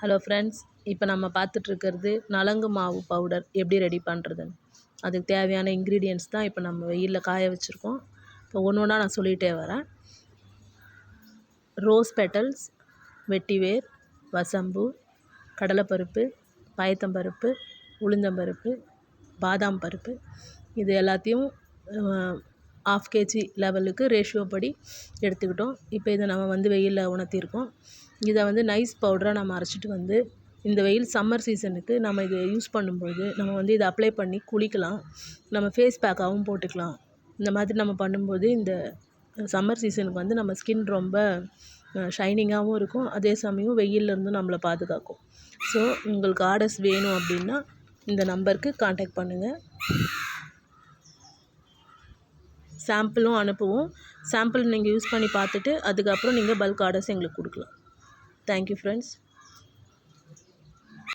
Hello friends, இப்போ நம்ம பார்த்துட்ருக்கிறது நலங்கு மாவு பவுடர் எப்படி ரெடி பண்ணுறதுன்னு. அதுக்கு தேவையான இன்க்ரீடியன்ட்ஸ் தான் இப்போ நம்ம வெயிலில் காய வச்சுருக்கோம். இப்போ ஒன்று ஒன்றா நான் சொல்லிகிட்டே வரேன். ரோஸ் பெட்டல்ஸ், வெட்டிவேர், வசம்பு, கடலைப்பருப்பு, பயத்தம்பருப்பு, உளுந்தம்பருப்பு, பாதாம் பருப்பு, இது எல்லாத்தையும் 1/2 kg லெவலுக்கு ரேஷியோ படி எடுத்துக்கிட்டோம். இப்போ இதை நம்ம வெயிலில் உணர்த்தியிருக்கோம். இதை நைஸ் பவுடராக நம்ம அரைச்சிட்டு இந்த வெயில் சம்மர் சீசனுக்கு நம்ம இதை யூஸ் பண்ணும்போது நம்ம இதை அப்ளை பண்ணி குளிக்கலாம். நம்ம ஃபேஸ் பேக்காகவும் போட்டுக்கலாம். இந்த மாதிரி நம்ம பண்ணும்போது இந்த சம்மர் சீசனுக்கு நம்ம ஸ்கின் ரொம்ப ஷைனிங்காகவும் இருக்கும். அதே சமயம் வெயிலிருந்து நம்மளை பாதுகாக்கும். ஸோ உங்களுக்கு ஆர்டர்ஸ் வேணும் அப்படின்னா இந்த நம்பருக்கு காண்டாக்ட் பண்ணுங்கள். சாம்பிளும் அனுப்புவோம். சாம்பிள் நீங்கள் யூஸ் பண்ணி பார்த்துட்டு அதுக்கப்புறம் நீங்கள் பல்க் ஆர்டர்ஸ் எங்களுக்கு கொடுக்கலாம். Thank you friends.